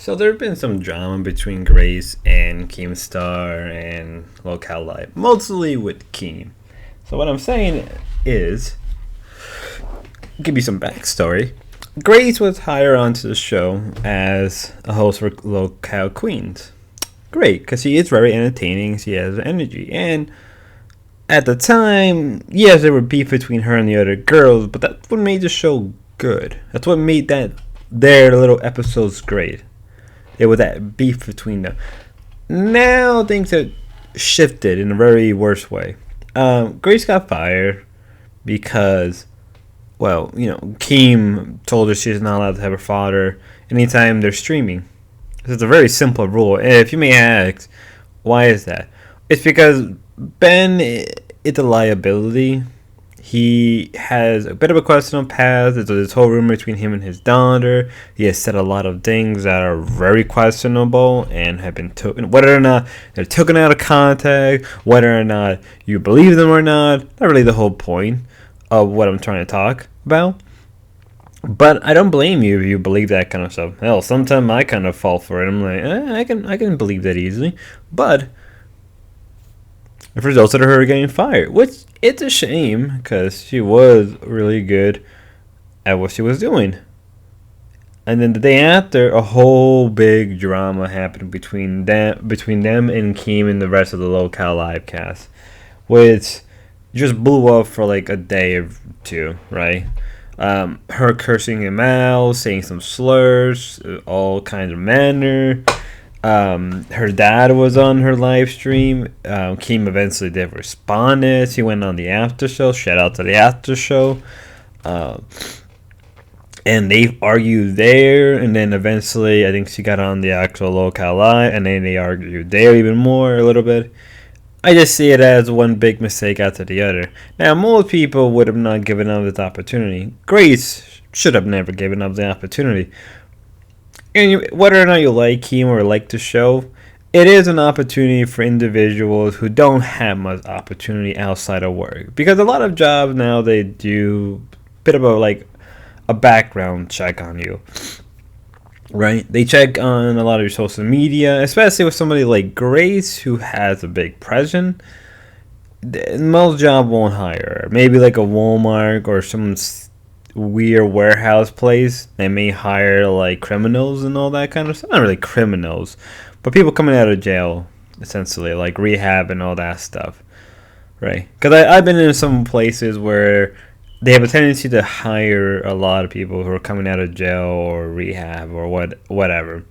So there have been some drama between Grace and Keemstar and Locale Life, mostly with Keem. So what I'm saying is, give you some backstory. Grace was hired onto the show as a host for Locale Queens. Great, because she is very entertaining. She has energy, and at the time, yes, there were beef between her and the other girls, but that's what made the show good. That's what made their little episodes great. It was that beef between them. Now things have shifted in a very worse way. Grace got fired because, well, Keem told her she's not allowed to have her father anytime they're streaming. It's a very simple rule. And if you may ask, why is that? It's because Ben is a liability. He has a bit of a questionable past. There's this whole rumor between him and his daughter. He has said a lot of things that are very questionable and have been taken, whether or not they're taken out of context, whether or not you believe them or not. Not really the whole point of what I'm trying to talk about. But I don't blame you if you believe that kind of stuff. Hell, sometimes I kind of fall for it. I'm like, I can believe that easily. But it resulted in her getting fired, which it's a shame because she was really good at what she was doing. And then the day after, a whole big drama happened between them and Keem and the rest of the Locale Live cast, which just blew up for like a day or two, right? Her cursing him out, saying some slurs, all kinds of manner. Her dad was on her live stream. Keem eventually did respond. She went on the after show. Shout out to the after show. And they argued there, and then eventually I think she got on the actual Locale Live, and then they argued there even more a little bit. I just see it as one big mistake after the other. Now, most people would have not given up this opportunity. Grace should have never given up the opportunity. And whether or not you like Keem or like the show, it is an opportunity for individuals who don't have much opportunity outside of work. Because a lot of jobs now, they do a bit of a background check on you. Right? They check on a lot of your social media, especially with somebody like Grace who has a big presence. Most jobs won't hire her. Maybe like a Walmart or some weird warehouse place. They may hire like criminals and all that kind of stuff. Not really criminals, but people coming out of jail, essentially, like rehab and all that stuff. Right? Because I've been in some places where they have a tendency to hire a lot of people who are coming out of jail or rehab or whatever.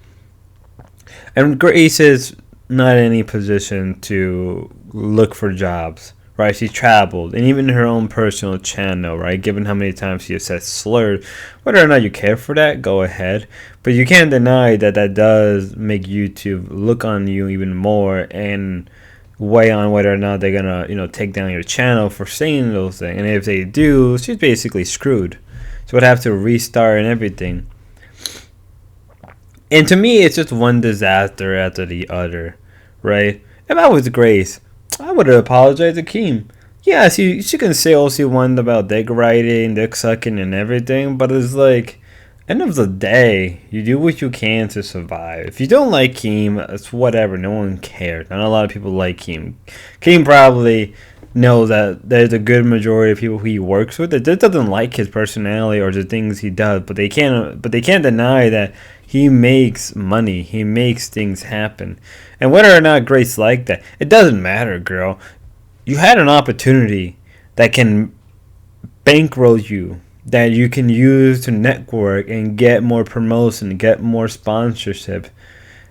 And Grace is not in any position to look for jobs, right? She traveled, and even her own personal channel, right? Given how many times she has said slurred, whether or not you care for that, go ahead. But you can't deny that does make YouTube look on you even more and weigh on whether or not they're gonna take down your channel for saying those things. And if they do, she's basically screwed. She would have to restart and everything. And to me, it's just one disaster after the other, right? If I was Grace, I would have apologized to Keem. Yeah, she can say all she wanted about dick riding, dick sucking, and everything, but it's like, end of the day, you do what you can to survive. If you don't like Keem, it's whatever. No one cares. Not a lot of people like Keem. Keem probably knows that there's a good majority of people who he works with that just doesn't like his personality or the things he does. But they can't deny that he makes money. He makes things happen. And whether or not Grace liked that, it doesn't matter, girl. You had an opportunity that can bankroll you, that you can use to network and get more promotion, get more sponsorship.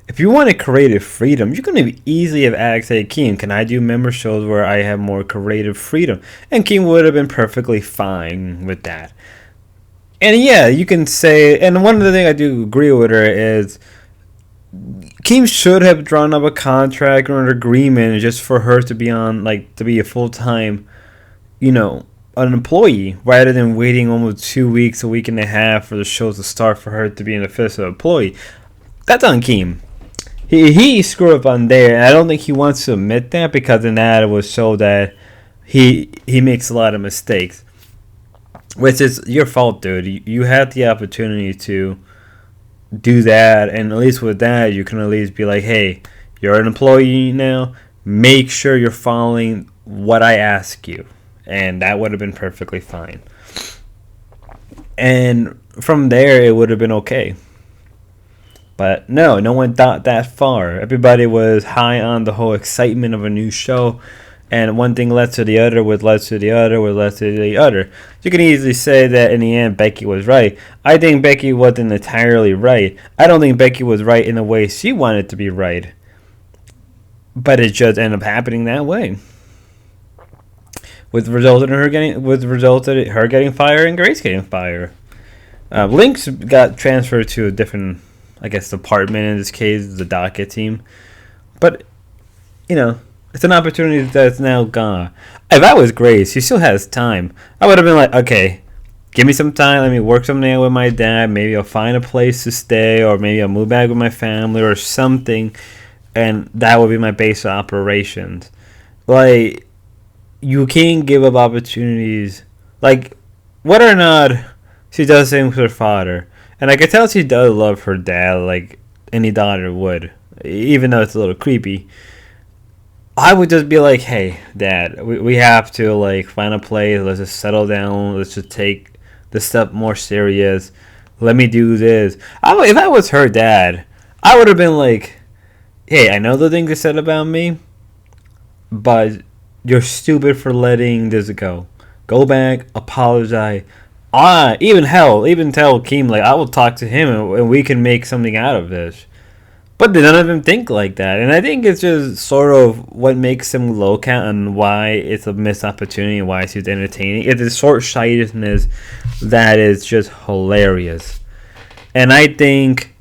If you wanted creative freedom, you can easily have asked, hey, Keem, can I do member shows where I have more creative freedom? And Keem would have been perfectly fine with that. And yeah, you can say, and one of the things I do agree with her is, Keem should have drawn up a contract or an agreement just for her to be on, to be a full-time, an employee, rather than waiting almost 2 weeks, a week and a half for the show to start for her to be an official employee. That's on Keem. He screwed up on there, and I don't think he wants to admit that, because in that it was show that he makes a lot of mistakes, which is your fault, dude. You had the opportunity to do that, and at least with that, you can at least be like, hey, you're an employee now. Make sure you're following what I ask you, and that would have been perfectly fine. And from there, it would have been okay. But no one thought that far. Everybody was high on the whole excitement of a new show, and one thing led to the other, which led to the other, which led to the other. You can easily say that in the end, Becky was right. I think Becky wasn't entirely right. I don't think Becky was right in the way she wanted to be right. But it just ended up happening that way. Which resulted in her getting fired and Grace getting fired. Lynx got transferred to a different, I guess, department in this case, the docket team. But, it's an opportunity that's now gone. If I was Grace, she still has time. I would have been like, okay, give me some time. Let me work something out with my dad. Maybe I'll find a place to stay, or maybe I'll move back with my family or something. And that would be my base of operations. Like, you can't give up opportunities. Like, whether or not she does things with her father. And I can tell she does love her dad like any daughter would. Even though it's a little creepy. I would just be like, hey, Dad, we have to, like, find a place. Let's just settle down. Let's just take this stuff more serious. Let me do this. If I was her dad, I would have been like, hey, I know the things you said about me, but you're stupid for letting this go. Go back, apologize. Even tell Keem, like, I will talk to him and we can make something out of this. But none of them think like that. And I think it's just sort of what makes him low count and why it's a missed opportunity and why she's entertaining. It's a short-sightedness that is just hilarious. And I think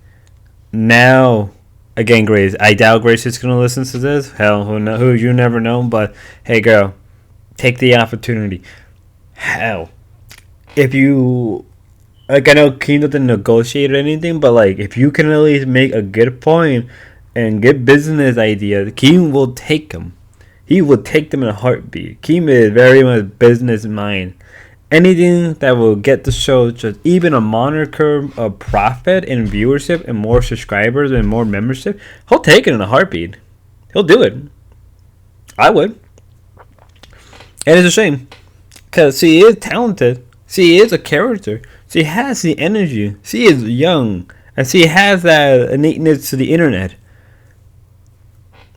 now, again, Grace, I doubt Grace is going to listen to this. Hell, who you never know. But, hey, girl, take the opportunity. Hell, if you... Like, I know Keem doesn't negotiate or anything, but, like, if you can at least make a good point and get business ideas, Keem will take them. He will take them in a heartbeat. Keem is very much business mind. Anything that will get the show just even a moniker of profit and viewership and more subscribers and more membership, he'll take it in a heartbeat. He'll do it. I would. And it's a shame. Because she is talented. She is a character. She has the energy. She is young. And she has that innateness to the internet.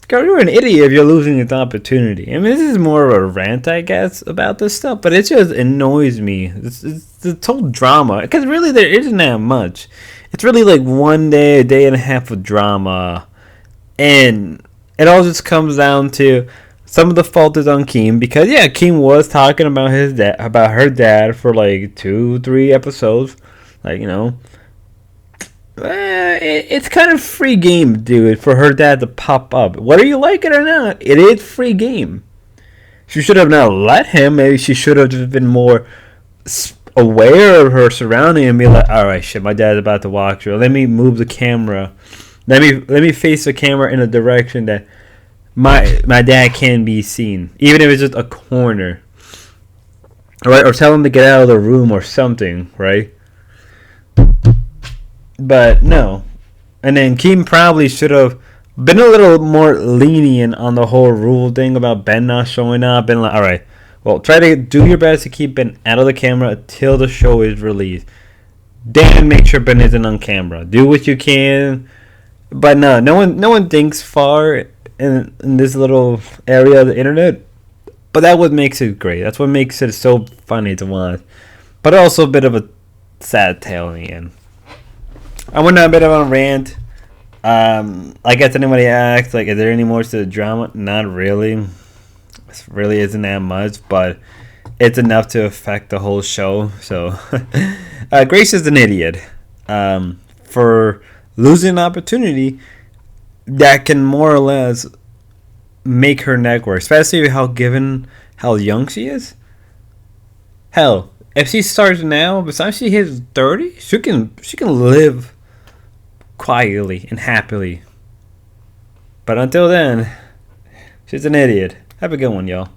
Girl, you're an idiot if you're losing this opportunity. I mean, this is more of a rant, I guess, about this stuff. But it just annoys me. It's the total drama. Because really, there isn't that much. It's really like one day, a day and a half of drama. And it all just comes down to... Some of the fault is on Keem because Keem was talking about her dad for like 2-3 episodes, like it's kind of free game, dude, for her dad to pop up. Whether you like it or not, it is free game. She should have not let him. Maybe she should have just been more aware of her surrounding and be like, all right, shit, my dad's about to walk through. Let me move the camera. Let me face the camera in a direction that. My dad can be seen, even if it's just a corner, right? Or tell him to get out of the room or something, right? But no. And then Keem probably should have been a little more lenient on the whole rule thing about Ben not showing up. Been like, all right, well, try to do your best to keep Ben out of the camera until the show is released. Then make sure Ben isn't on camera. Do what you can. But no one thinks far in this little area of the internet, but that's what makes it great. That's what makes it so funny to watch, but also a bit of a sad tale in the end. I went on a bit of a rant. I guess anybody asked, like, is there any more to the drama? Not really. It really isn't that much, but it's enough to affect the whole show. So Grace is an idiot for losing an opportunity that can more or less make her neck work, especially how young she is. Hell, if she starts now, by the time she hits 30, she can live quietly and happily. But until then, she's an idiot. Have a good one, y'all.